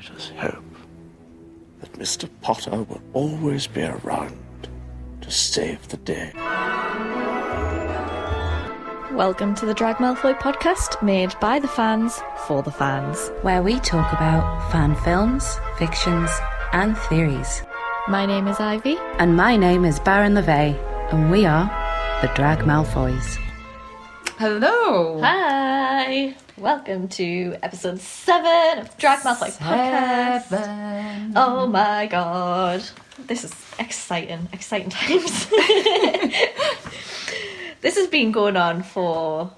Let us hope that Mr. Potter will always be around to save the day. Welcome to the Drag Malfoy podcast, made by the fans for the fans, where we talk about fan films, fictions, and theories. My name is Ivy. And my name is Baron LeVay, and we are the Drag Malfoys. Hello! Hi! Welcome to episode 7 of Drag Malfoy podcast. Oh my god. This is exciting times. This has been going on for,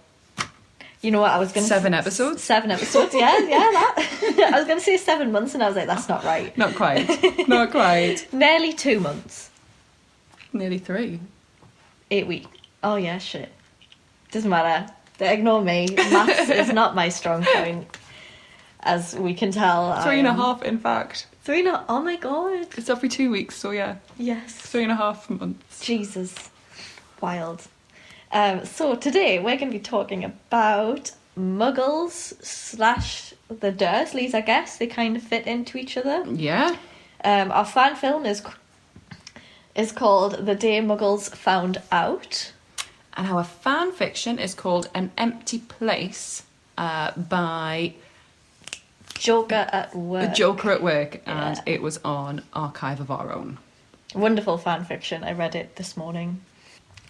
you know what, I was going to... 7 episodes? 7 episodes, yeah, that. I was going to say 7 months and I was like, that's not right. Not quite. Nearly 2 months. Nearly 3. 8 weeks. Oh yeah, shit. Doesn't matter. Ignore me. Maths is not my strong point, as we can tell. 3.5, in fact. 3.5. Oh my god. It's every 2 weeks, so yeah. Yes. 3.5 months. Jesus. Wild. So today we're going to be talking about Muggles / the Dursleys, I guess. They kind of fit into each other. Yeah. Our fan film is called The Day Muggles Found Out. And our fan fiction is called An Empty Place by... Joker at Work. A Joker at Work, and Yeah. it was on Archive of Our Own. Wonderful fan fiction. I read it this morning.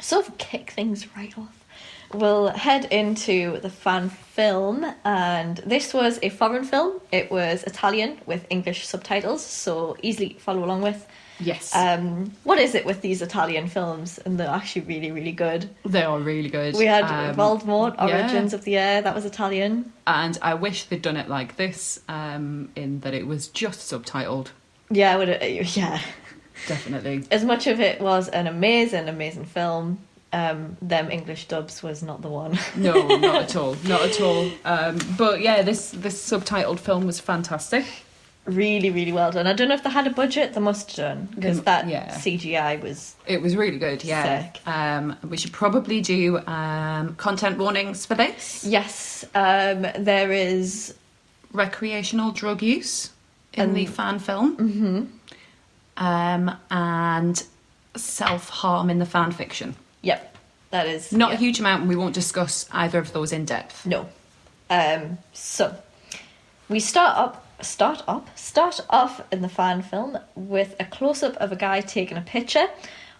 So to kick things right off, we'll head into the fan film, and this was a foreign film. It was Italian with English subtitles, so easily follow along with. Yes. What is it with these Italian films? And they're actually really, really good. They are really good. We had Voldemort, Origins yeah. of the Air, that was Italian. And I wish they'd done it like this, in that it was just subtitled. Yeah, yeah. Definitely. As much of it was an amazing film, them English dubs was not the one. No, not at all. But yeah, this subtitled film was fantastic. Really, really well done. I don't know if they had a budget. They must have done, because that CGI was... It was really good, yeah. Sick. We should probably do content warnings for this. Yes, there is... Recreational drug use in the fan film. Mm-hmm. And self-harm in the fan fiction. Yep, that is... Not a huge amount, and we won't discuss either of those in depth. No. So, we start off in the fan film with a close-up of a guy taking a picture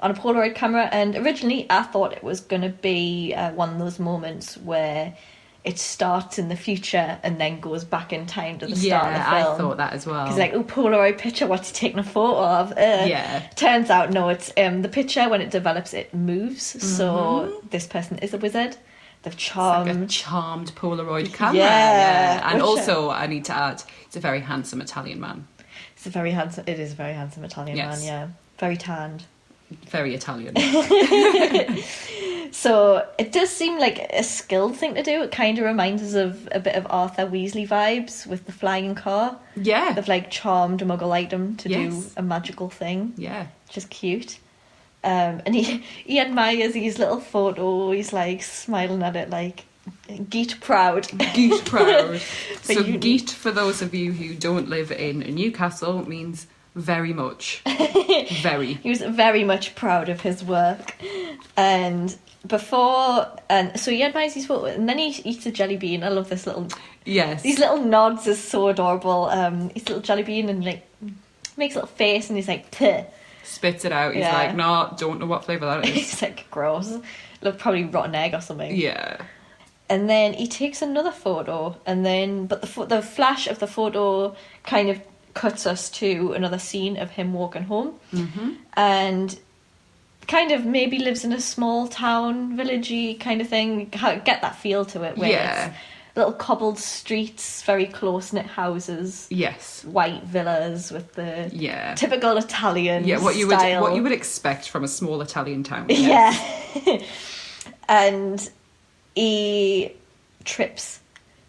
on a Polaroid camera, and originally I thought it was going to be one of those moments where it starts in the future and then goes back in time to the start of the film. Yeah, I thought that as well. Because like, Polaroid picture, what's he taking a photo of? Yeah. Turns out, no, it's the picture, when it develops, it moves. Mm-hmm. So this person is a wizard. They've charmed... It's like a charmed Polaroid camera. Yeah. And also, I need to add, it's a very handsome Italian man. It is a very handsome Italian man, yeah. Very tanned. Very Italian. So it does seem like a skilled thing to do. It kind of reminds us of a bit of Arthur Weasley vibes with the flying car. Yeah. They've like charmed a Muggle item to do a magical thing. Yeah. Which is cute. And he admires his little photo. He's like smiling at it like, Geet proud. Geet proud. So Geet, for those of you who don't live in Newcastle, means very much. Very. He was very much proud of his work. And so he admires his photo, and then he eats a jelly bean. I love this little... Yes. These little nods is so adorable. His little jelly bean, and like makes a little face, and he's like, Puh. Spits it out. He's like, no, don't know what flavour that is. It's like gross. Look, probably rotten egg or something. Yeah. And then he takes another photo, and then the flash of the photo kind of cuts us to another scene of him walking home, and kind of maybe lives in a small town, villagey kind of thing. Get that feel to it, where it's little cobbled streets, very close-knit houses. Yes. White villas with the typical Italian what you style. what you would expect from a small Italian town. Yes. Yeah. And he trips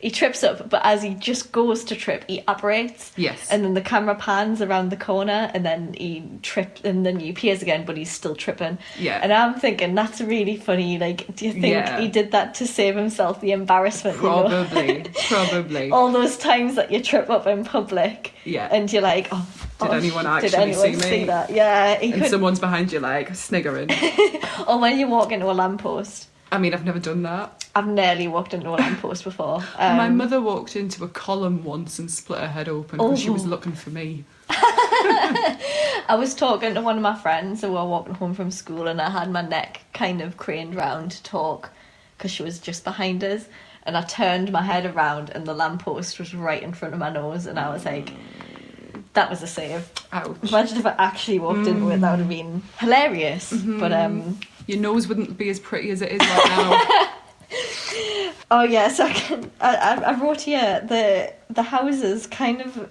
he trips up, but as he just goes to trip, he apparates. Yes. And then the camera pans around the corner, and then he trips, and then he appears again, but he's still tripping. Yeah. And I'm thinking, that's really funny. Like, do you think Yeah. he did that to save himself the embarrassment? Probably. Probably. All those times that you trip up in public. Yeah. And you're like, oh, Did anyone actually did anyone see me? that? Yeah. He And could, someone's behind you, like, sniggering. or when you walk into a lamppost. I mean, I've never done that. I've nearly walked into a lamppost before. My mother walked into a column once and split her head open because she was looking for me. I was talking to one of my friends who were walking home from school, and I had my neck kind of craned round to talk because she was just behind us, and I turned my head around and the lamppost was right in front of my nose, and I was like, that was a save. Ouch. Imagine if I actually walked into it, that would have been hilarious. But Your nose wouldn't be as pretty as it is right now. oh yeah, so I wrote here the houses kind of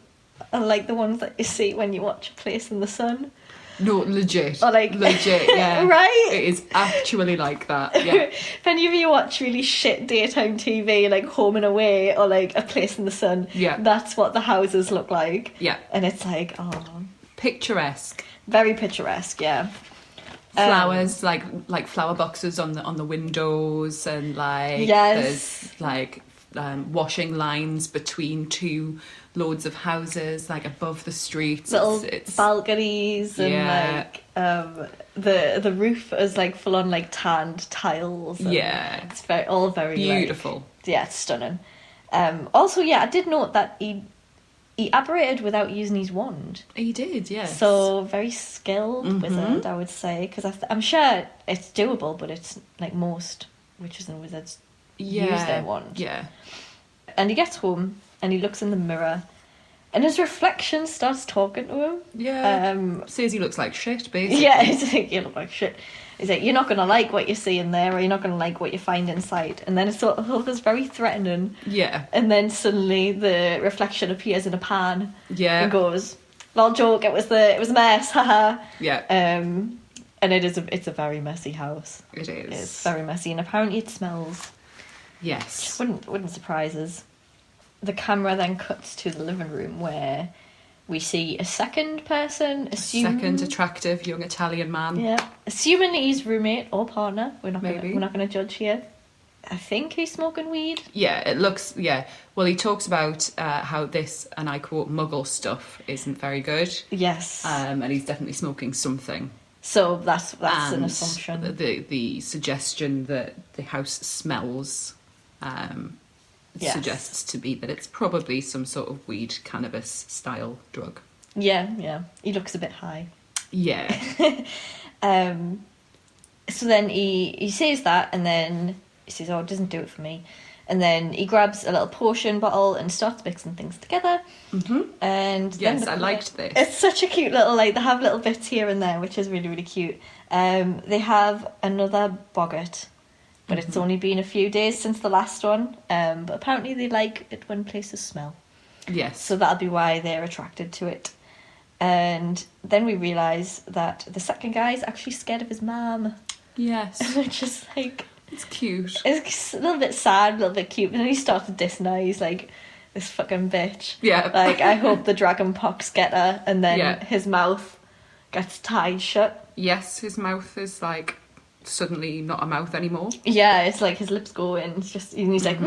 are like the ones that you see when you watch A Place in the Sun. No, legit. Or like legit, yeah. Right? It is actually like that, yeah. If any of you watch really shit daytime TV, like Home and Away or like A Place in the Sun, Yeah. that's what the houses look like. Yeah. And it's like, oh, Picturesque. very picturesque, yeah. Flowers, like flower boxes on the windows, and like Yes. there's like washing lines between two loads of houses, like above the streets. Little It's balconies and Yeah. like the roof is like full on like tanned tiles. And Yeah. it's very beautiful. Like, yeah, it's stunning. Also, yeah, I did note that he apparated without using his wand. He did, yes. So very skilled Mm-hmm. wizard, I would say, because I'm sure it's doable, but it's like most witches and wizards use their wand. Yeah. And he gets home and he looks in the mirror, and his reflection starts talking to him. Yeah. Says he looks like shit, basically. Yeah, it's like, you look like shit. He's like, you're not going to like what you see in there, or you're not going to like what you find inside. And then it's sort of it's very threatening. Yeah. And then suddenly the reflection appears in a pan. Yeah. And goes, lol joke, it was a mess, haha. Yeah. And it's a very messy house. It is. It's very messy, and apparently it smells. Yes. Wouldn't surprise us. The camera then cuts to the living room where we see a second person, Second attractive young Italian man. Yeah, assuming he's roommate or partner. We're not Maybe. going to judge here. I think he's smoking weed. Yeah, it looks, yeah. Well, he talks about how this, and I quote, Muggle stuff isn't very good. Yes. And he's definitely smoking something. So that's And an assumption. The suggestion that the house smells Yes. suggests to be that it's probably some sort of weed, cannabis style drug. Yeah. He looks a bit high. Yeah. So then he says that, and then he says, "Oh, it doesn't do it for me." And then he grabs a little potion bottle and starts mixing things together. Mm-hmm. And Yes, then I liked this. It's such a cute little, like, they have little bits here and there, which is really, really cute. They have another boggart, but it's only been a few days since the last one. But apparently they like it when places smell. Yes. So that'll be why they're attracted to it. And then we realise that the second guy is actually scared of his mum. Yes. Which is like... It's cute. It's a little bit sad, a little bit cute. And then he starts to diss her. He's like, this fucking bitch. Yeah. Like, I hope the dragon pox get her. And then Yeah. his mouth gets tied shut. Yes, his mouth is like suddenly not a mouth anymore. Yeah, it's like his lips go in. It's just, and he's like,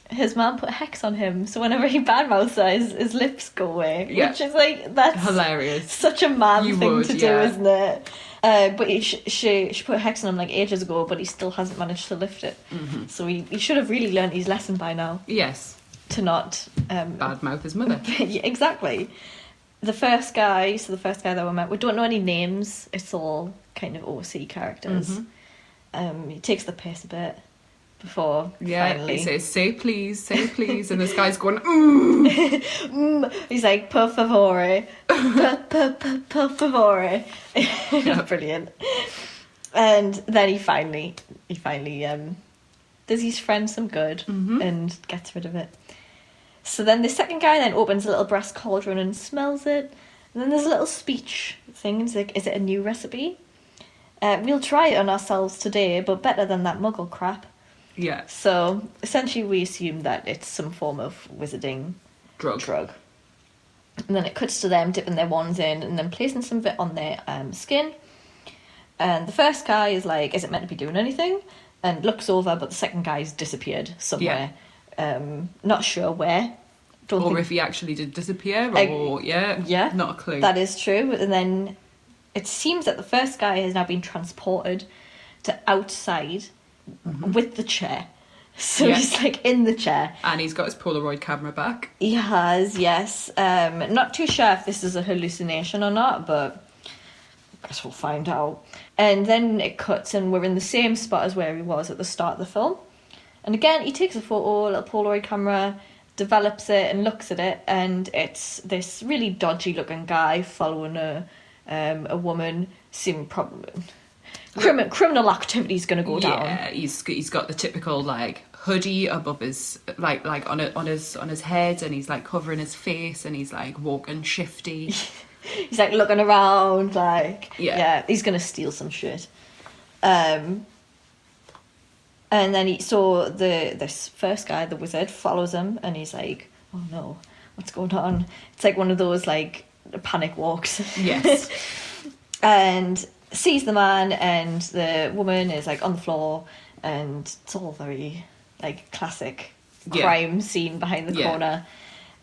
his mum put hex on him, so whenever he badmouths her, his lips go away. Yeah. Which is like, that's Hilarious. such a man You thing would, to do, yeah. isn't it? But she put hex on him like ages ago, but he still hasn't managed to lift it. Mm-hmm. So he should have really learnt his lesson by now. Yes. To not... Bad mouth his mother. Yeah, exactly. The first guy that we met, we don't know any names. It's all kind of OC characters. Mm-hmm. He takes the piss a bit before Yeah, finally... he says, say please, and this guy's going, He's like, per favore. Per favore. Brilliant. And then he finally does his friend some good and gets rid of it. So then the second guy then opens a little brass cauldron and smells it. And then there's a little speech thing. It's like, is it a new recipe? We'll try it on ourselves today, but better than that muggle crap. Yeah. So essentially we assume that it's some form of wizarding drug. And then it cuts to them dipping their wands in and then placing some of it on their skin. And the first guy is like, is it meant to be doing anything? And looks over, but the second guy's disappeared somewhere. Not sure where. If he actually did disappear, or yeah, not a clue. That is true. And then it seems that the first guy has now been transported to outside with the chair. So he's like in the chair. And he's got his Polaroid camera back. He has, yes. Not too sure if this is a hallucination or not, but I guess we'll find out. And then it cuts and we're in the same spot as where he was at the start of the film. And again, he takes a photo, a little Polaroid camera, develops it and looks at it, and it's this really dodgy looking guy following a woman, seeming probably criminal activity's going to go down. Yeah, he's got the typical like hoodie above his like on his head, and he's like covering his face, and he's like walking shifty. He's like looking around, like he's going to steal some shit. And then this first guy, the wizard, follows him, and he's like, "Oh no, what's going on?" It's like one of those like panic walks. Yes. And sees the man, and the woman is like on the floor, and it's all very like classic crime scene behind the corner.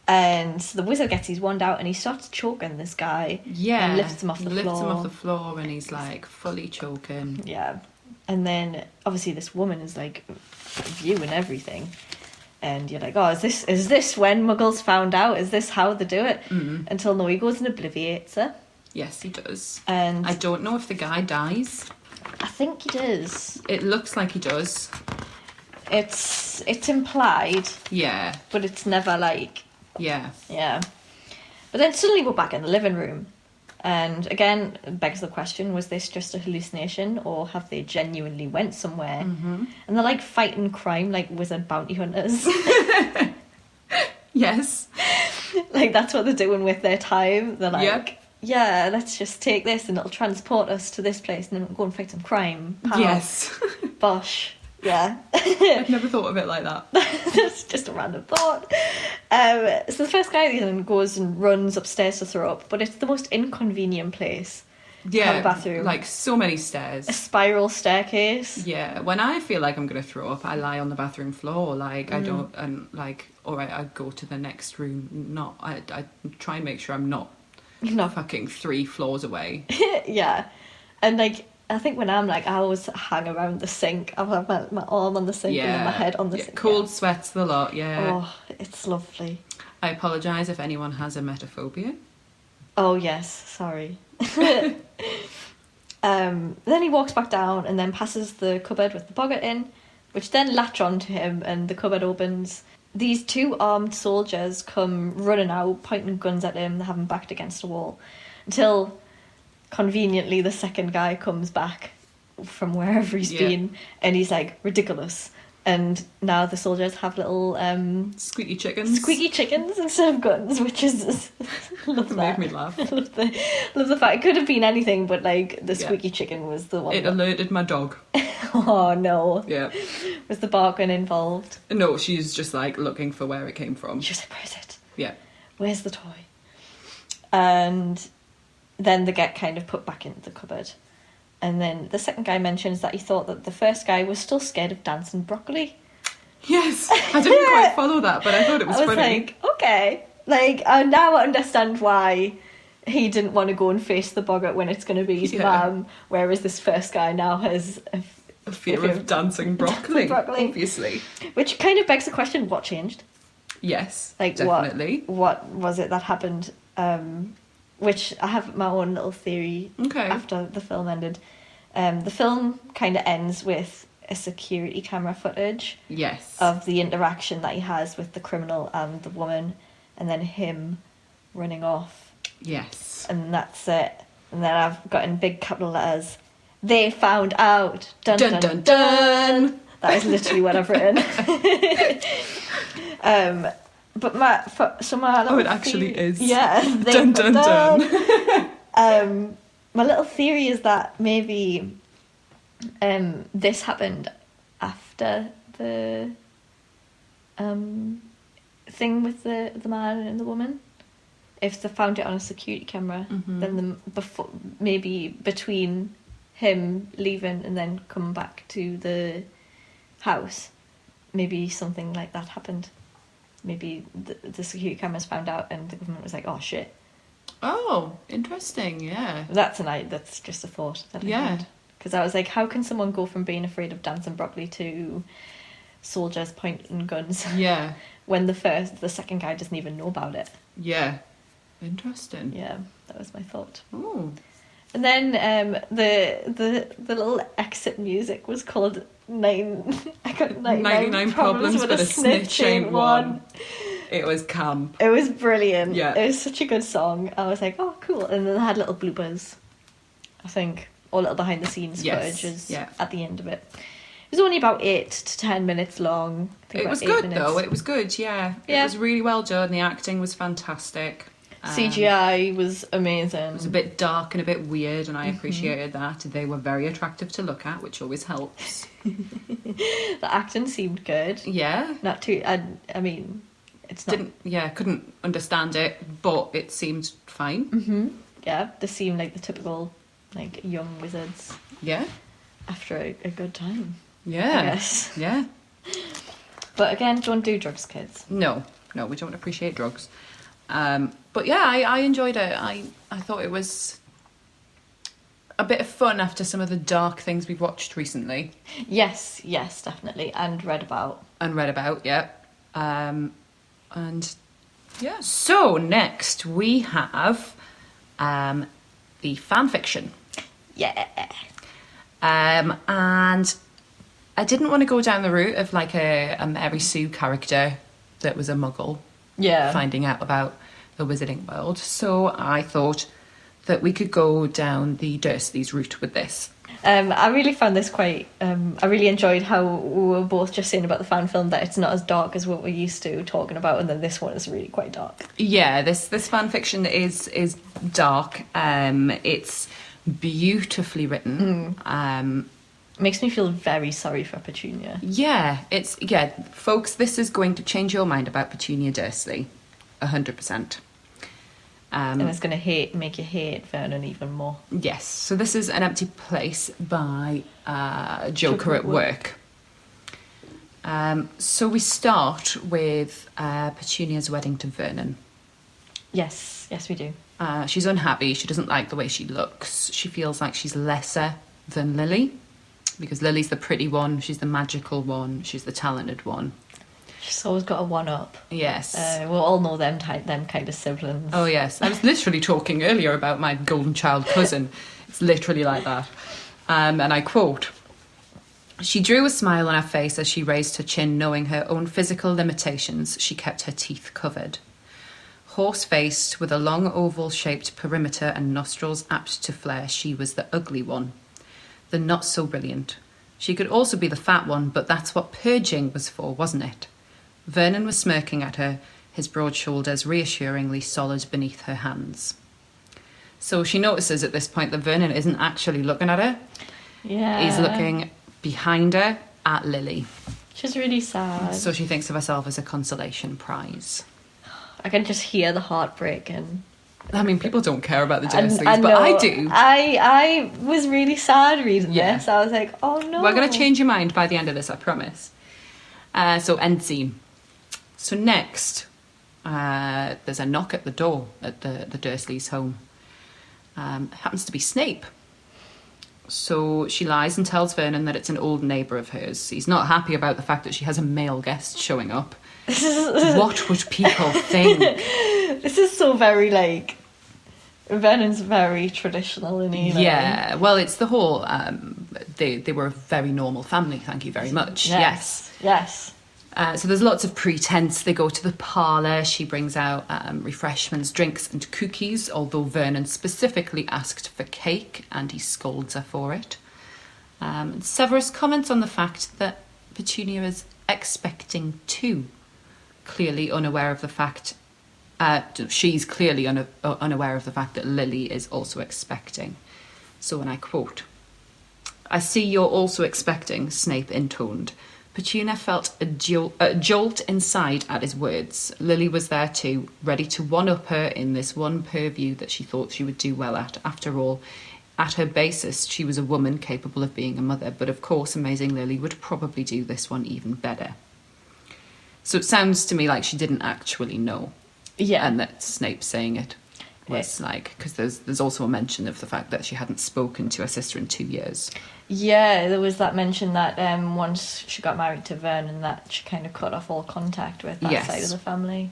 And the wizard gets his wand out and he starts choking this guy. Yeah. And lifts him off the floor. Lifts him off the floor, and he's like fully choking. Yeah. And then obviously this woman is like viewing everything. And you're like, oh, is this when Muggles found out? Is this how they do it? Mm-hmm. Until no, he goes and obliviates her. Yes, he does. And I don't know if the guy dies. I think he does. It looks like he does. It's implied. Yeah. But it's never like... Yeah. Yeah. But then suddenly we're back in the living room. And again, it begs the question, was this just a hallucination, or have they genuinely went somewhere? Mm-hmm. And they're like fighting crime like wizard bounty hunters. Yes. Like that's what they're doing with their time. They're like, yeah, let's just take this and it'll transport us to this place and then we'll go and fight some crime. Pow. Yes. Bosh. Yeah. I've never thought of it like that. That's just a random thought. So the first guy then goes and runs upstairs to throw up, but it's the most inconvenient place. Yeah, a bathroom. Like so many stairs. A spiral staircase. Yeah, when I feel like I'm going to throw up, I lie on the bathroom floor. Like, I don't, and like, all right, I go to the next room. I try and make sure I'm not fucking 3 floors away. Yeah. And like, I think when I'm like, I always hang around the sink. I'll have my arm on the sink and then my head on the sink. Cold sweats the lot, Oh, it's lovely. I apologise if anyone has a emetophobia. Oh, yes, sorry. Then he walks back down and then passes the cupboard with the boggart in, which then latch onto him and the cupboard opens. These 2 armed soldiers come running out, pointing guns at him. They have him backed against a wall until... conveniently the second guy comes back from wherever he's been and he's like, ridiculous. And now the soldiers have little squeaky chickens instead of guns, which is love that. Made me laugh. love the fact it could have been anything, but like the squeaky chicken was the one. It alerted my dog. Oh no. Yeah. Was the barking involved? No, she's just like looking for where it came from. She was like, where is it? Yeah. Where's the toy? And then they get kind of put back into the cupboard. And then the second guy mentions that he thought that the first guy was still scared of dancing broccoli. Yes, I didn't quite follow that, but I thought it was funny. I was like, okay. Like, now I understand why he didn't want to go and face the boggart when it's going to be his mum, whereas this first guy now has a fear of dancing broccoli, obviously. Which kind of begs the question, what changed? Yes, like, definitely. What was it that happened? Which I have my own little theory after the film ended. The film kind of ends with a security camera footage of the interaction that he has with the criminal and the woman, and then him running off. Yes. And that's it. And then I've got in big capital letters, they found out. Dun, dun, dun, dun. That is literally what I've written. But my little it actually theory, is. Yeah. Dun, dun, dun. My little theory is that maybe this happened after the thing with the man and the woman. If they found it on a security camera, then maybe between him leaving and then coming back to the house, maybe something like that happened. Maybe the security cameras found out and the government was like, oh shit. Oh, interesting, yeah. That's just a thought that I had. Because I was like, how can someone go from being afraid of dancing broccoli to soldiers pointing guns? Yeah. When the second guy doesn't even know about it. Yeah. Interesting. Yeah, that was my thought. Oh. And then the little exit music was called I got 99 problems with a snitch ain't one. It was camp. It was brilliant. Yeah. It was such a good song. I was like, oh, cool. And then they had little bloopers, I think, or little behind the scenes footage at the end of it. It was only about 8 to 10 minutes long. It was good, though. It was good, yeah. It was really well done. The acting was fantastic. CGI was amazing. It was a bit dark and a bit weird, and I appreciated that. They were very attractive to look at, which always helps. The acting seemed good. Yeah. Not too... I mean, it's not... Couldn't understand it, but it seemed fine. Mm-hmm. Yeah, they seemed like the typical, like, young wizards. Yeah. After a good time. Yeah. I guess. Yeah. But again, don't do drugs, kids. No, we don't appreciate drugs. But yeah, I enjoyed it. I thought it was a bit of fun after some of the dark things we've watched recently. Yes, definitely. And read about, yeah. And yeah. So next we have the fan fiction. Yeah. And I didn't want to go down the route of like a Mary Sue character that was a muggle. Yeah. Finding out about the wizarding world. So I thought that we could go down the Dursleys route with this. I really found this quite... I really enjoyed how we were both just saying about the fan film that it's not as dark as what we're used to talking about, and then this one is really quite dark. Yeah, this fan fiction is dark. It's beautifully written. Makes me feel very sorry for Petunia. Yeah, folks, this is going to change your mind about Petunia Dursley, 100%. And it's going to make you hate Vernon even more. Yes, so this is An Empty Place by Joker at Work. So we start with Petunia's wedding to Vernon. Yes, we do. She's unhappy. She doesn't like the way she looks. She feels like she's lesser than Lily, because Lily's the pretty one, she's the magical one, she's the talented one. She's always got a one-up. Yes. We all know them kind of siblings. Oh, yes. I was literally talking earlier about my golden child cousin. It's literally like that. And I quote, "She drew a smile on her face as she raised her chin, knowing her own physical limitations. She kept her teeth covered. Horse-faced, with a long oval-shaped perimeter and nostrils apt to flare, she was the ugly one. The not-so-brilliant. She could also be the fat one, but that's what purging was for, wasn't it?" Vernon was smirking at her, his broad shoulders reassuringly solid beneath her hands. So she notices at this point that Vernon isn't actually looking at her. Yeah. He's looking behind her at Lily. She's really sad. So she thinks of herself as a consolation prize. I can just hear the heartbreak and... I mean, people don't care about the Dursleys, but but I do. I was really sad reading this. I was like, oh no. We're going to change your mind by the end of this, I promise. So end scene. So next, there's a knock at the door at the Dursleys' home. It happens to be Snape. So she lies and tells Vernon that it's an old neighbour of hers. He's not happy about the fact that she has a male guest showing up. What would people think? This is so very, like... Vernon's very traditional, isn't he? Yeah, well, it's the whole... They were a very normal family, thank you very much. Yes. So there's lots of pretense. They go to the parlour. She brings out refreshments, drinks and cookies, although Vernon specifically asked for cake and he scolds her for it. And Severus comments on the fact that Petunia is expecting too, clearly unaware of the fact... she's clearly unaware of the fact that Lily is also expecting. So when I quote, "I see you're also expecting," Snape intoned. Petunia felt a jolt inside at his words. Lily was there too, ready to one-up her in this one purview that she thought she would do well at. After all, at her basis, she was a woman capable of being a mother, but of course, amazing Lily would probably do this one even better. So it sounds to me like she didn't actually know. Yeah. And that Snape saying it was like, because there's also a mention of the fact that she hadn't spoken to her sister in 2 years. Yeah, there was that mention that once she got married to Vernon, that she kind of cut off all contact with that side of the family.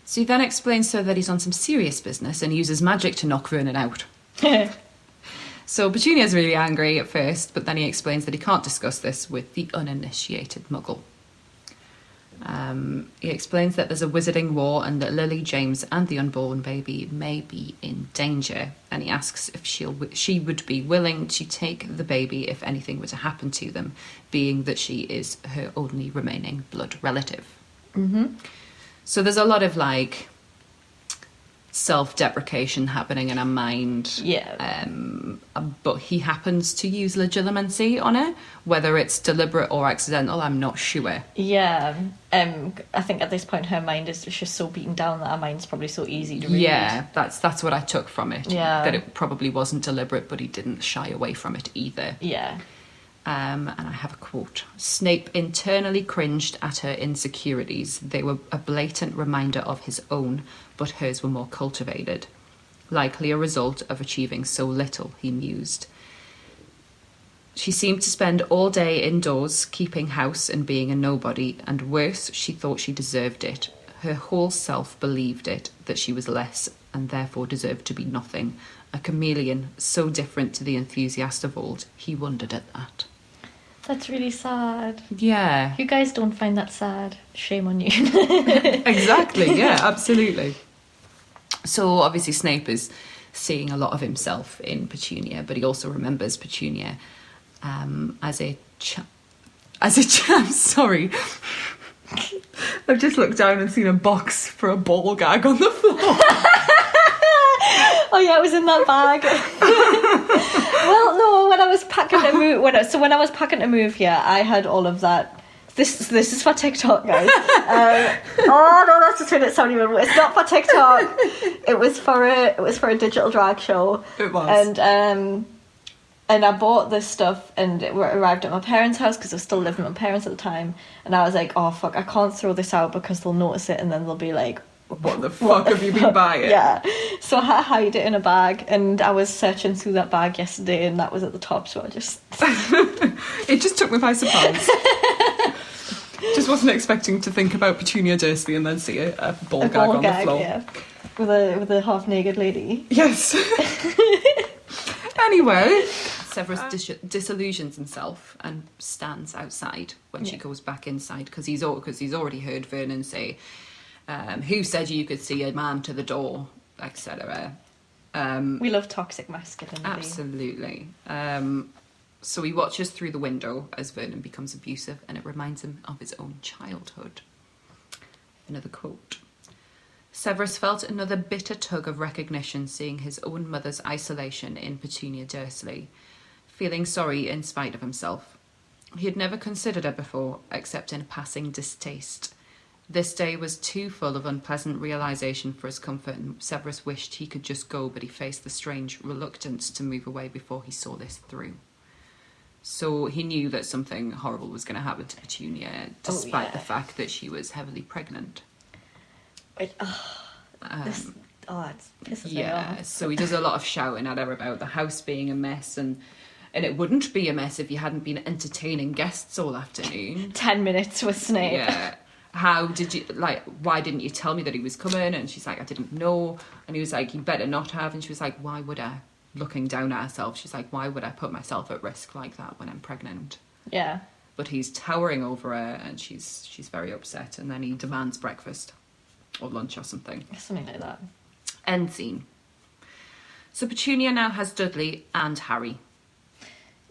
So he then explains to her that he's on some serious business and uses magic to knock Vernon out. So Petunia's really angry at first, but then he explains that he can't discuss this with the uninitiated Muggle. He explains that there's a wizarding war and that Lily, James and the unborn baby may be in danger, and he asks if she would be willing to take the baby if anything were to happen to them, being that she is her only remaining blood relative. Mm-hmm. So there's a lot of like self-deprecation happening in her mind. Yeah. But he happens to use legilimency on her. Whether it's deliberate or accidental, I'm not sure. Yeah. I think at this point her mind is just so beaten down that her mind's probably so easy to read. Yeah, that's what I took from it. Yeah. That it probably wasn't deliberate, but he didn't shy away from it either. Yeah. And I have a quote. Snape internally cringed at her insecurities. They were a blatant reminder of his own, but hers were more cultivated. Likely a result of achieving so little, he mused. She seemed to spend all day indoors, keeping house and being a nobody, and worse, she thought she deserved it. Her whole self believed it, that she was less and therefore deserved to be nothing. A chameleon, so different to the enthusiast of old. He wondered at that. That's really sad. Yeah. You guys don't find that sad. Shame on you. Exactly, yeah, absolutely. So obviously Snape is seeing a lot of himself in Petunia, but he also remembers Petunia as a sorry. I've just looked down and seen a box for a ball gag on the floor. Oh yeah, it was in that bag. Well, no, when I was packing to move, when I was packing to move here, I had all of that. This is for TikTok, guys. Oh no, that's just made it sound even worse. It's not for TikTok. It was for a digital drag show. It was. And I bought this stuff and it arrived at my parents' house because I was still living with my parents at the time. And I was like, oh fuck, I can't throw this out because they'll notice it and then they'll be like, what the fuck have you been buying? Yeah. So I had to hide it in a bag and I was searching through that bag yesterday and that was at the top, so I just... It just took me by surprise. Just wasn't expecting to think about Petunia Dursley and then see a ball gag on the floor. Yeah. With a half-naked lady. Yes. Anyway, Severus disillusions himself and stands outside when she goes back inside because he's already heard Vernon say, who said you could see a man to the door, etc. We love toxic masculinity. Absolutely. So he watches through the window as Vernon becomes abusive and it reminds him of his own childhood. Another quote. Severus felt another bitter tug of recognition seeing his own mother's isolation in Petunia Dursley, feeling sorry in spite of himself. He had never considered her before, except in passing distaste. This day was too full of unpleasant realisation for his comfort, and Severus wished he could just go, but he faced the strange reluctance to move away before he saw this through. So he knew that something horrible was going to happen to Petunia, despite the fact that she was heavily pregnant. It pisses me off. So he does a lot of shouting at her about the house being a mess, and it wouldn't be a mess if you hadn't been entertaining guests all afternoon. 10 minutes with Snape. Yeah. How did you, why didn't you tell me that he was coming? And she's like, I didn't know. And he was like, you better not have. And she was like, why would I? Looking down at herself, she's like, why would I put myself at risk like that when I'm pregnant? Yeah. But he's towering over her and she's very upset, and then he demands breakfast or lunch or something. Something like that. End scene. So Petunia now has Dudley and Harry.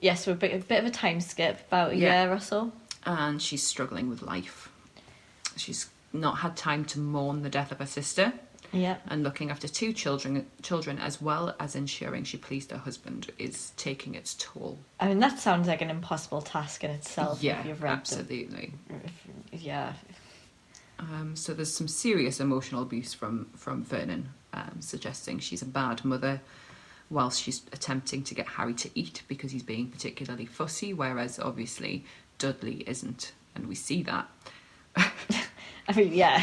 Yes, we're a bit of a time skip, about a year or so. And she's struggling with life. She's not had time to mourn the death of her sister. Yeah. And looking after 2 children, as well as ensuring she pleased her husband, is taking its toll. I mean, that sounds like an impossible task in itself. Yeah, if you've read absolutely. Yeah. So there's some serious emotional abuse from Vernon, suggesting she's a bad mother, whilst she's attempting to get Harry to eat because he's being particularly fussy, whereas obviously Dudley isn't, and we see that. I mean, yeah.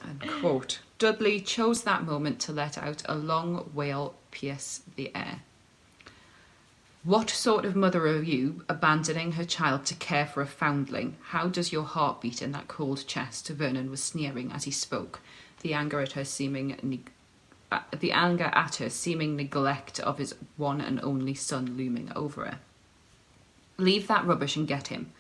And quote, Dudley chose that moment to let out a long wail pierce the air. What sort of mother are you, abandoning her child to care for a foundling? How does your heart beat in that cold chest? Vernon was sneering as he spoke, the anger at her seeming neglect of his one and only son looming over her. Leave that rubbish and get him.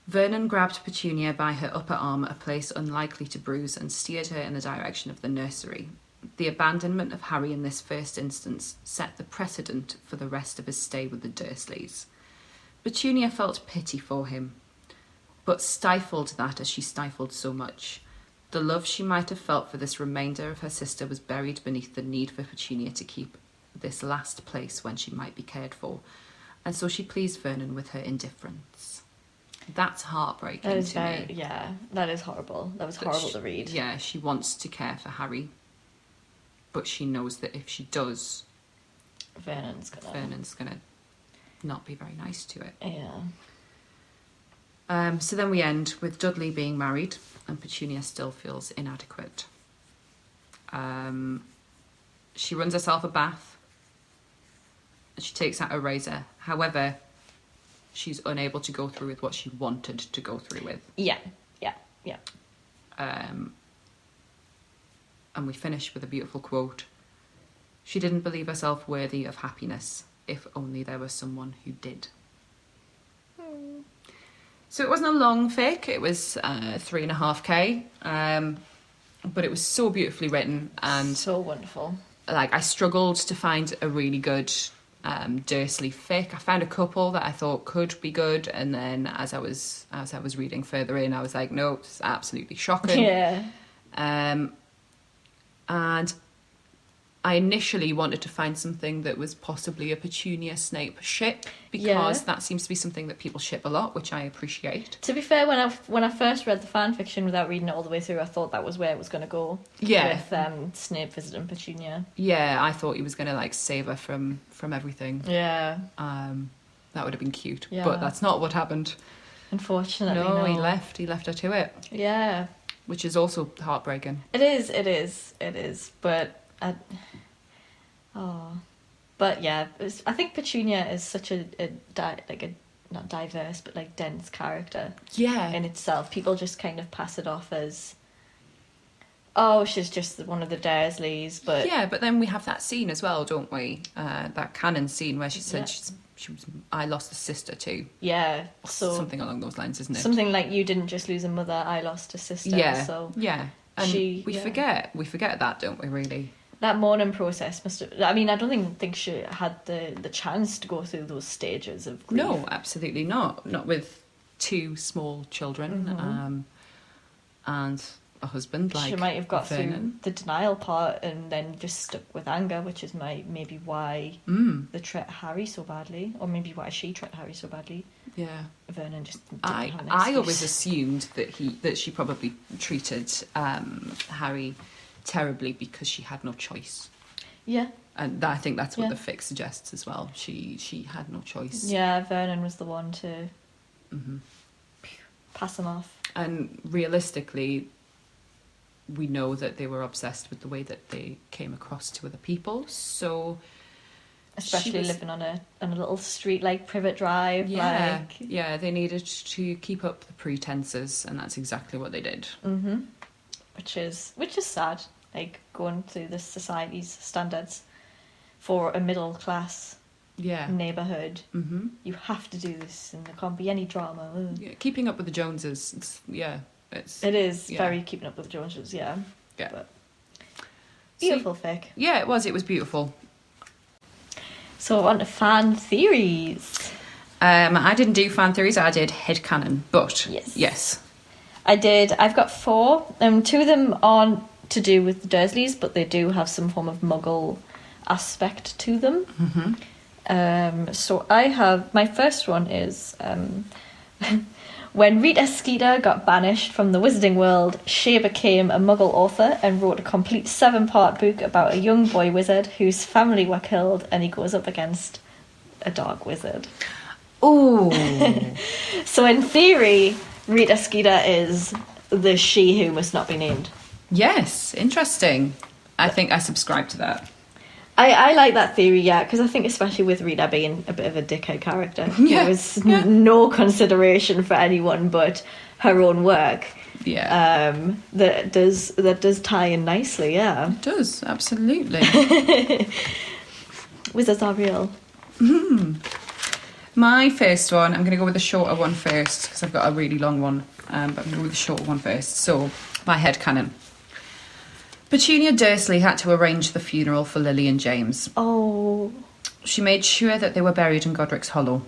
Vernon grabbed Petunia by her upper arm, a place unlikely to bruise, and steered her in the direction of the nursery. The abandonment of Harry in this first instance set the precedent for the rest of his stay with the Dursleys. Petunia felt pity for him, but stifled that as she stifled so much. The love she might have felt for this remainder of her sister was buried beneath the need for Petunia to keep this last place when she might be cared for, and so she pleased Vernon with her indifference. That's heartbreaking That is to me. Yeah, that is horrible. That was horrible to read. Yeah, she wants to care for Harry, but she knows that if she does, Vernon's gonna not be very nice to it. Yeah. So then we end with Dudley being married and Petunia still feels inadequate. She runs herself a bath and she takes out a razor. However, she's unable to go through with what she wanted to go through with. Yeah. And we finish with a beautiful quote. She didn't believe herself worthy of happiness, if only there was someone who did. So it wasn't a long fic, it was 3.5k, but it was so beautifully written and so wonderful. Like, I struggled to find a really good Dursley fic. I found a couple that I thought could be good, and then as I was reading further in, I was like, no, it's absolutely shocking. Yeah. And I initially wanted to find something that was possibly a Petunia Snape ship, because that seems to be something that people ship a lot, which I appreciate. To be fair, when I first read the fan fiction without reading it all the way through, I thought that was where it was going to go. Yeah. With Snape visiting Petunia. Yeah, I thought he was going to like save her from everything. Yeah. That would have been cute, Yeah. but that's not what happened. Unfortunately, No, he left. He left her to it. Yeah. Which is also heartbreaking. It is. But but yeah, I think Petunia is such a not diverse but like dense character. Yeah. In itself, people just kind of pass it off as, oh, she's just one of the Dursleys. But yeah, but then we have that scene as well, don't we? That canon scene where she said I lost a sister too. Yeah, so something along those lines, isn't it? Something like, you didn't just lose a mother, I lost a sister. Yeah, so yeah. And we forget that, don't we? Really. That mourning process must have... I mean, I don't even think she had the chance to go through those stages of grief. No, absolutely not. Not with 2 small children and a husband like she might have got Vernon. through the denial part and then just stuck with anger, which is maybe why they treat Harry so badly, or maybe why she treated Harry so badly. Yeah, Vernon just didn't have an excuse. I always assumed that she probably treated Harry terribly because she had no choice. Yeah. And I think that's what the fic suggests as well. She had no choice. Yeah, Vernon was the one to pass him off. And realistically, we know that they were obsessed with the way that they came across to other people. So, especially living on a little street like Privet Drive. Yeah, yeah, they needed to keep up the pretenses, and that's exactly what they did. Mm-hmm. Which is sad. Like, going through the society's standards for a middle class neighbourhood. Mm-hmm. You have to do this, and there can't be any drama. Yeah, keeping up with the Joneses. It is very keeping up with the Joneses. Yeah. But beautiful fic. Yeah, it was beautiful. So on to fan theories. I didn't do fan theories. I did headcanon, but yes. I did. I've got 4. 2 of them aren't to do with the Dursleys, but they do have some form of Muggle aspect to them. So I have, my first one is when Rita Skeeter got banished from the Wizarding World, she became a Muggle author and wrote a complete 7-part book about a young boy wizard whose family were killed, and he goes up against a dark wizard. Oh. So in theory, Rita Skeeter is the she who must not be named. Yes, interesting. I think I subscribe to that. I like that theory, yeah, because I think especially with Rita being a bit of a dickhead character, Yeah, there was no consideration for anyone but her own work. Yeah. That does tie in nicely, yeah. It does, absolutely. Wizards are real. My first one, I'm going to go with the shorter one first, because I've got a really long one, but I'm going to go with the shorter one first. So, my headcanon. Petunia Dursley had to arrange the funeral for Lily and James. Oh. She made sure that they were buried in Godric's Hollow.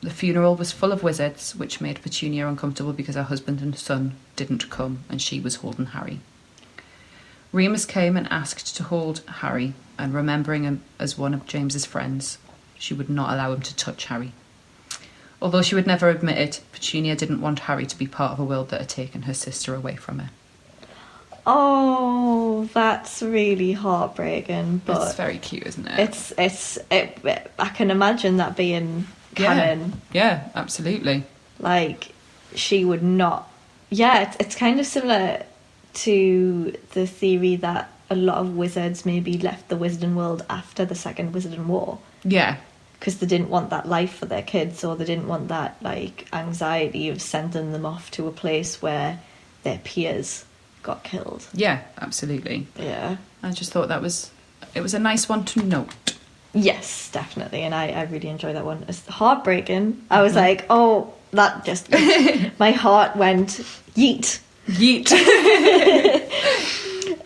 The funeral was full of wizards, which made Petunia uncomfortable because her husband and son didn't come, and she was holding Harry. Remus came and asked to hold Harry, and remembering him as one of James's friends, she would not allow him to touch Harry. Although she would never admit it, Petunia didn't want Harry to be part of a world that had taken her sister away from her. Oh, that's really heartbreaking. But it's very cute, isn't it? I can imagine that being canon. Yeah, absolutely. Like, she would not. Yeah, it's kind of similar to the theory that a lot of wizards maybe left the Wizarding World after the Second Wizarding War. Yeah. Because they didn't want that life for their kids, or they didn't want that, like, anxiety of sending them off to a place where their peers got killed. Yeah, absolutely. Yeah. I just thought it was a nice one to note. Yes, definitely. And I really enjoy that one. It's heartbreaking. I was like, oh, that just... my heart went yeet. Yeet.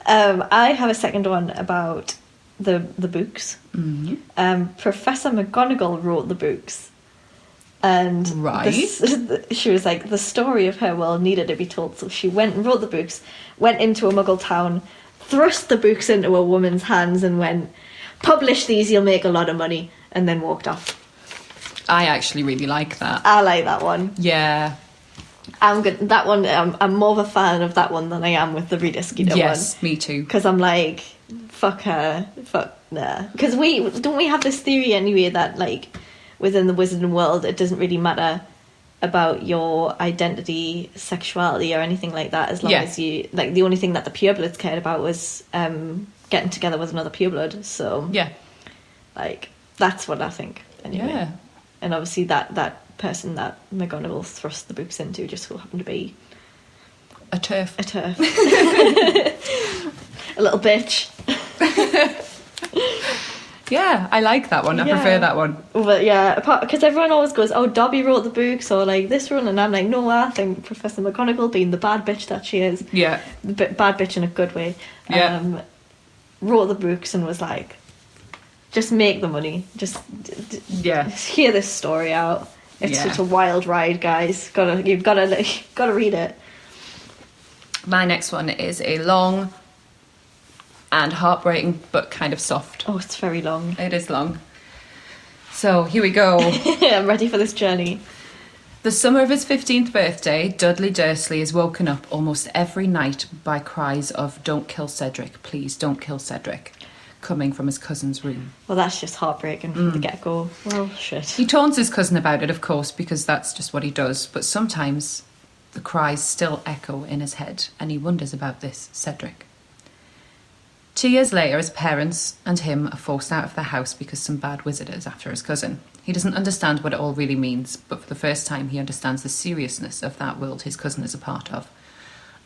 I have a second one about the books. Mm-hmm. Professor McGonagall wrote the books. And she was like, the story of her world needed to be told. So she went and wrote the books, went into a Muggle town, thrust the books into a woman's hands and went, publish these, you'll make a lot of money, and then walked off. I actually really like that. I like that one. Yeah. I'm good. That one, I'm more of a fan of that one than I am with the Rita Skeeter one. Yes, me too. Because I'm like, fuck her, fuck nah. Because don't we have this theory anyway that, like, within the Wizarding World, it doesn't really matter about your identity, sexuality, or anything like that, as long as you... Like, the only thing that the purebloods cared about was getting together with another pureblood, so... Yeah. Like, that's what I think, anyway. Yeah. And obviously that person that McGonagall thrust the books into just so happened to be... A turf. A turf. A little bitch. Yeah, I like that one. I prefer that one. But yeah, because everyone always goes, oh, Dobby wrote the books, or like this one, and I'm like, no, I think Professor McGonagall, being the bad bitch that she is, the bad bitch in a good way, wrote the books and was like, just make the money, just hear this story out. It's such a wild ride, guys. You've gotta read it. My next one is a long and heartbreaking, but kind of soft. Oh, it's very long. It is long. So, here we go. I'm ready for this journey. The summer of his 15th birthday, Dudley Dursley is woken up almost every night by cries of, "Don't kill Cedric, please, don't kill Cedric," coming from his cousin's room. Well, that's just heartbreaking from the get-go. Well, shit. He taunts his cousin about it, of course, because that's just what he does, but sometimes the cries still echo in his head, and he wonders about this Cedric. 2 years later, his parents and him are forced out of their house because some bad wizard is after his cousin. He doesn't understand what it all really means, but for the first time he understands the seriousness of that world his cousin is a part of.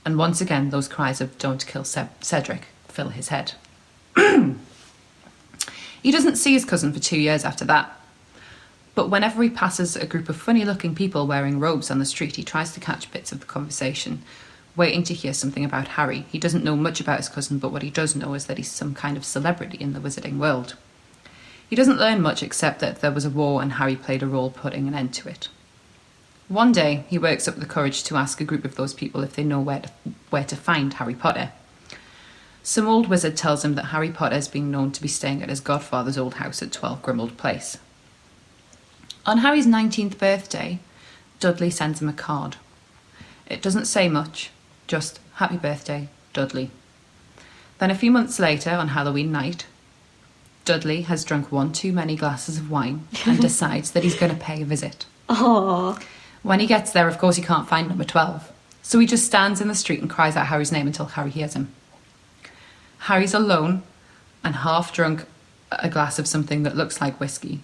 And once again, those cries of "Don't kill Cedric" fill his head. He doesn't see his cousin for 2 years after that. But whenever he passes a group of funny-looking people wearing robes on the street, he tries to catch bits of the conversation, waiting to hear something about Harry. He doesn't know much about his cousin, but what he does know is that he's some kind of celebrity in the wizarding world. He doesn't learn much except that there was a war and Harry played a role putting an end to it. One day, he works up the courage to ask a group of those people if they know where to find Harry Potter. Some old wizard tells him that Harry Potter has been known to be staying at his godfather's old house at 12 Grimmauld Place. On Harry's 19th birthday, Dudley sends him a card. It doesn't say much, just happy birthday, Dudley. Then a few months later, on Halloween night, Dudley has drunk one too many glasses of wine and decides that he's going to pay a visit. Oh. When he gets there, of course, he can't find number 12. So he just stands in the street and cries out Harry's name until Harry hears him. Harry's alone and half drunk a glass of something that looks like whiskey.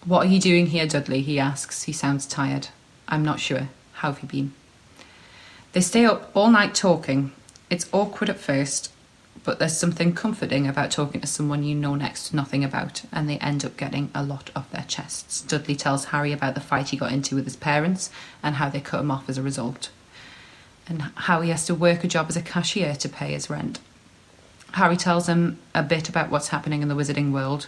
What are you doing here, Dudley? He asks. He sounds tired. I'm not sure. How have you been? They stay up all night talking. It's awkward at first, but there's something comforting about talking to someone you know next to nothing about, and they end up getting a lot off their chests. Dudley tells Harry about the fight he got into with his parents and how they cut him off as a result, and how he has to work a job as a cashier to pay his rent. Harry tells him a bit about what's happening in the wizarding world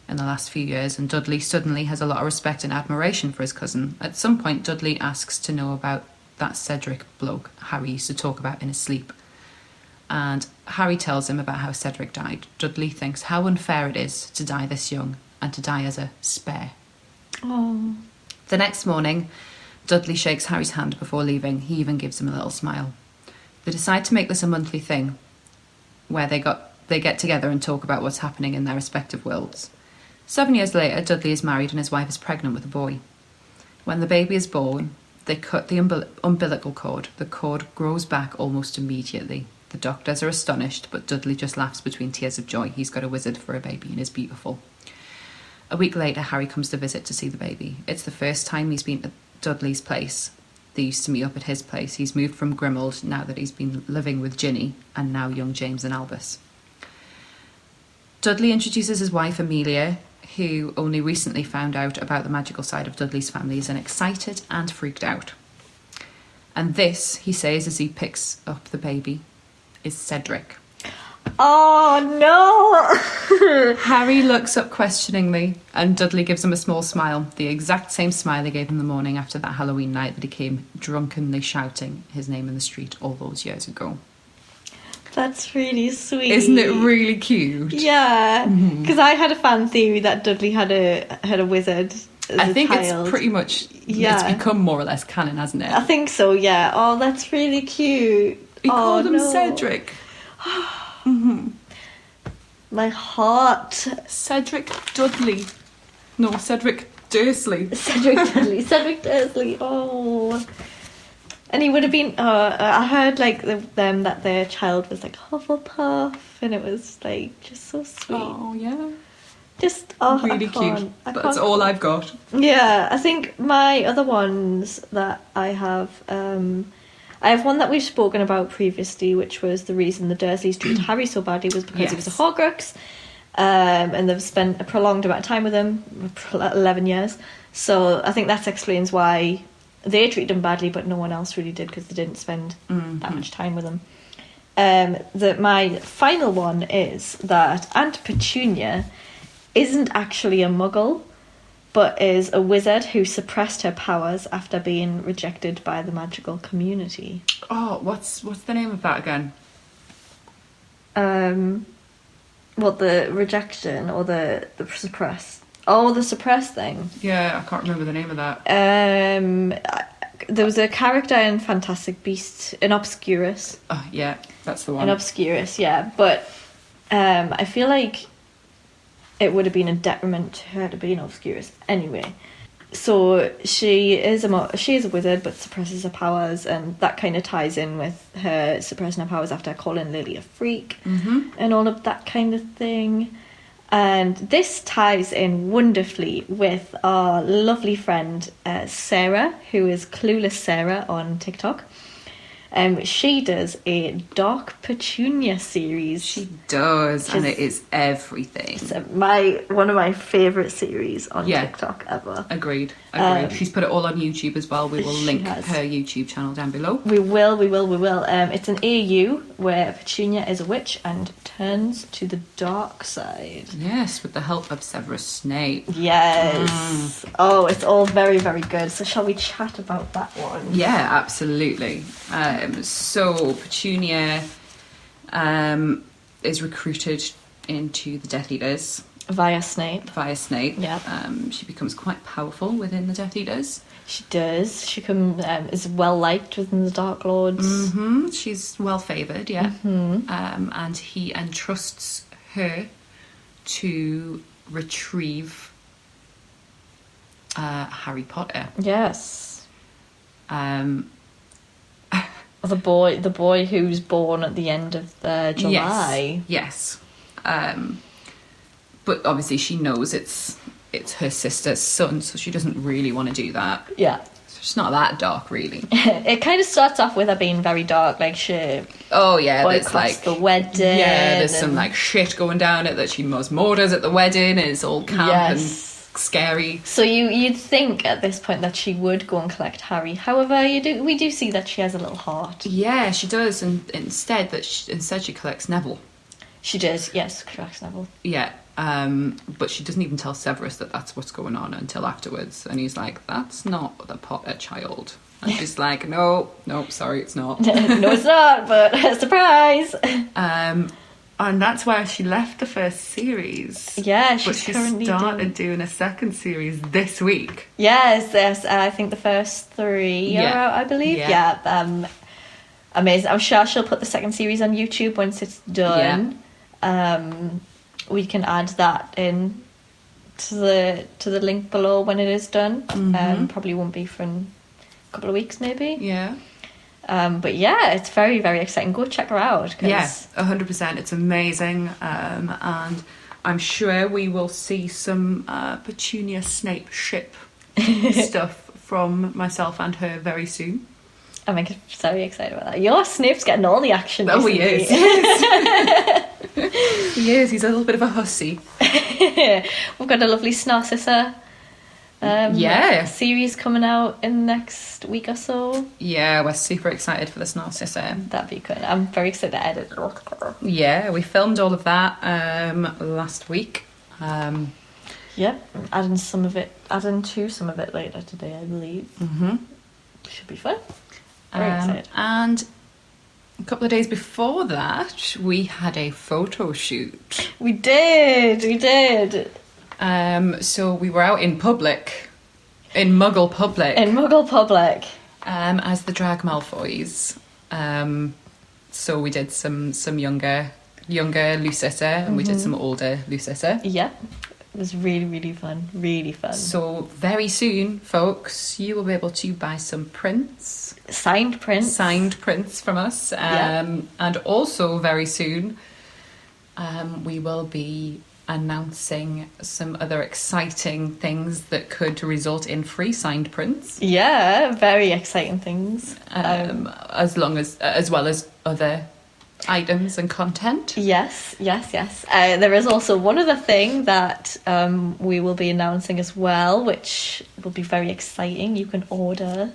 in the last few years, and Dudley suddenly has a lot of respect and admiration for his cousin. At some point, Dudley asks to know about that Cedric bloke Harry used to talk about in his sleep. And Harry tells him about how Cedric died. Dudley thinks how unfair it is to die this young and to die as a spare. Oh. The next morning, Dudley shakes Harry's hand before leaving. He even gives him a little smile. They decide to make this a monthly thing where they get together and talk about what's happening in their respective worlds. 7 years later, Dudley is married and his wife is pregnant with a boy. When the baby is born, they cut the umbilical cord. The cord grows back almost immediately. The doctors are astonished, but Dudley just laughs between tears of joy. He's got a wizard for a baby and is beautiful. A week later, Harry comes to visit to see the baby. It's the first time he's been at Dudley's place. They used to meet up at his place. He's moved from Grimmauld now that he's been living with Ginny and now young James and Albus. Dudley introduces his wife, Amelia, who only recently found out about the magical side of Dudley's family, is excited and freaked out. And this, he says as he picks up the baby, is Cedric. Oh, no! Harry looks up questioningly and Dudley gives him a small smile, the exact same smile he gave him the morning after that Halloween night that he came drunkenly shouting his name in the street all those years ago. That's really sweet. Isn't it really cute? Yeah, because I had a fan theory that Dudley had a wizard as I a think child. it's pretty much, it's become more or less canon, hasn't it? I think so, yeah. Oh, that's really cute. He called him Cedric. My heart. Cedric Dudley. No, Cedric Dursley. Cedric Dudley. Cedric Dursley. Oh. And he would have been. I heard like them that their child was like Hufflepuff, and it was like just so sweet. Oh yeah. Just really cute. That's all I've got. Yeah, I think my other ones that I have one that we've spoken about previously, which was the reason the Dursleys treated Harry so badly was because he was a Horcrux, and they've spent a prolonged amount of time with him, 11 years. So I think that explains why they treated him badly, but no one else really did because they didn't spend that much time with him. My final one is that Aunt Petunia isn't actually a Muggle, but is a wizard who suppressed her powers after being rejected by the magical community. Oh, what's the name of that again? What, the rejection or the suppress? Oh, the suppress thing. Yeah, I can't remember the name of that. There was a character in Fantastic Beasts, in Obscurus. Oh, yeah, that's the one. In Obscurus, yeah. But I feel like it would have been a detriment to her to be in Obscurus anyway. So she is a wizard, but suppresses her powers, and that kind of ties in with her suppressing her powers after calling Lily a freak and all of that kind of thing. And this ties in wonderfully with our lovely friend Sarah, who is Clueless Sarah on TikTok. She does a Dark Petunia series. She does, and it is everything. It's one of my favourite series on TikTok ever. Agreed. She's put it all on YouTube as well. We will link her YouTube channel down below. We will. It's an AU where Petunia is a witch and turns to the dark side. Yes, with the help of Severus Snape. Yes. Oh, it's all very, very good. So shall we chat about that one? Yeah, absolutely. So Petunia is recruited into the Death Eaters Via Snape. Yeah. She becomes quite powerful within the Death Eaters. She does. She is well liked within the Dark Lords. She's well favoured, yeah. And he entrusts her to retrieve Harry Potter. Yes. The boy who's born at the end of July. Yes. But obviously she knows it's her sister's son, so she doesn't really want to do that. Yeah. So it's not that dark, really. It kind of starts off with her being very dark, like she... Oh, yeah, there's like... the wedding. Yeah, there's some, like, shit going down that she must murders at the wedding, and it's all camp and scary. So you'd think at this point that she would go and collect Harry. However, we do see that she has a little heart. Yeah, she does, and instead she collects Neville. She does, yes, collects Neville. Yeah, but she doesn't even tell Severus that that's what's going on until afterwards, and he's like, "That's not the Potter child." And she's like, "No, sorry, it's not." No, it's not, but surprise. And that's where she left the first series. Yeah, but she started doing a second series this week. Yes. I think the first 3 are out, I believe. Yeah. Amazing. I'm sure she'll put the second series on YouTube once it's done. Yeah. We can add that in to the link below when it is done. Probably won't be for a couple of weeks, maybe. Yeah. But yeah, it's very, very exciting. Go check her out. Yes, 100%. It's amazing. And I'm sure we will see some Petunia Snape ship stuff from myself and her very soon. I'm very excited about that. Your Snape's getting all the action. Oh, he is. He is. He's a little bit of a hussy. We've got a lovely Snarcissa series coming out in the next week or so. Yeah, we're super excited for this Narcissa. That'd be good. I'm very excited to edit it all together. Yeah, we filmed all of that last week. Adding to some of it later today, I believe. Should be fun. Very excited. And a couple of days before that, we had a photo shoot. We did. So we were out in public, in Muggle public. As the Drag Malfoys. So we did some younger Lucetta, and we did some older Lucetta. Yeah. It was really, really fun. Really fun. So very soon, folks, you will be able to buy some prints. Signed prints from us. And also very soon, we will be announcing some other exciting things that could result in free signed prints. Yeah, very exciting things. As well as other items and content. Yes. There is also one other thing that we will be announcing as well, which will be very exciting. You can order.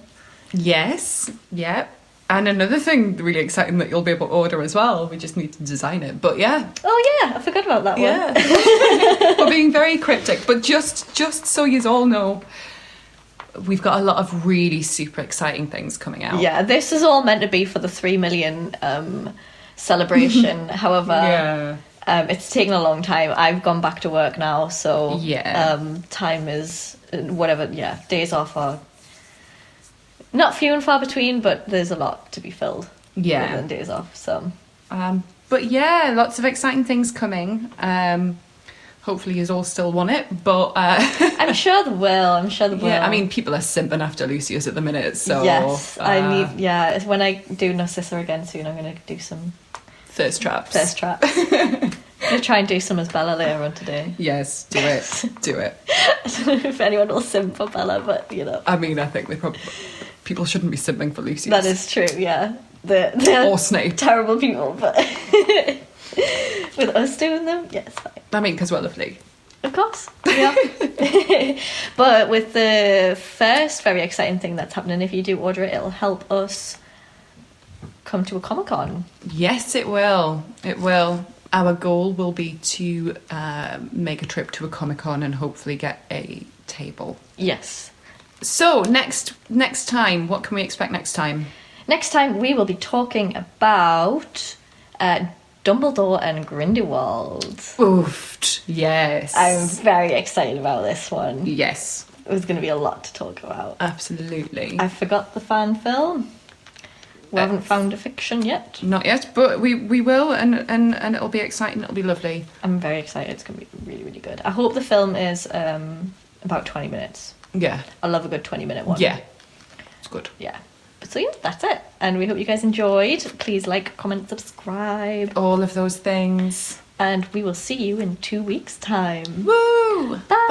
Yes, yeah. And another thing really exciting that you'll be able to order as well. We just need to design it. But yeah. Oh yeah, I forgot about that one. Yeah. We're being very cryptic. But just so you all know, we've got a lot of really super exciting things coming out. Yeah, this is all meant to be for the 3 million celebration. However, it's taken a long time. I've gone back to work now, so time is whatever. Yeah, days off are not few and far between, but there's a lot to be filled. Yeah, than days off. So, but yeah, lots of exciting things coming. Hopefully, you all still want it, but I'm sure they will. Yeah, I mean, people are simping after Lucius at the minute, so yes, I need. Yeah, when I do Narcissa again soon, I'm going to do some thirst traps. I'm going to try and do some as Bella later on today. Yes, do it. I don't know if anyone will simp for Bella, but you know. I mean, I think people shouldn't be simping for Lucius. That is true. Yeah, they're or Snape. Terrible people, but with us doing them, yes. Fine. I mean, because we're lovely. Of course, yeah. But with the first very exciting thing that's happening, if you do order it, it'll help us come to a Comic-Con. Yes, it will. It will. Our goal will be to make a trip to a Comic-Con and hopefully get a table. Yes. So, next time, what can we expect next time? Next time, we will be talking about Dumbledore and Grindewald. Oofed. Yes. I'm very excited about this one. Yes. There's going to be a lot to talk about. Absolutely. I forgot the fan film. We haven't found a fiction yet. Not yet, but we will, and it'll be exciting. It'll be lovely. I'm very excited. It's going to be really, really good. I hope the film is about 20 minutes. Yeah. I love a good 20-minute one. Yeah. It's good. Yeah. So yeah, that's it. And we hope you guys enjoyed. Please like, comment, subscribe. All of those things. And we will see you in 2 weeks' time. Woo! Bye!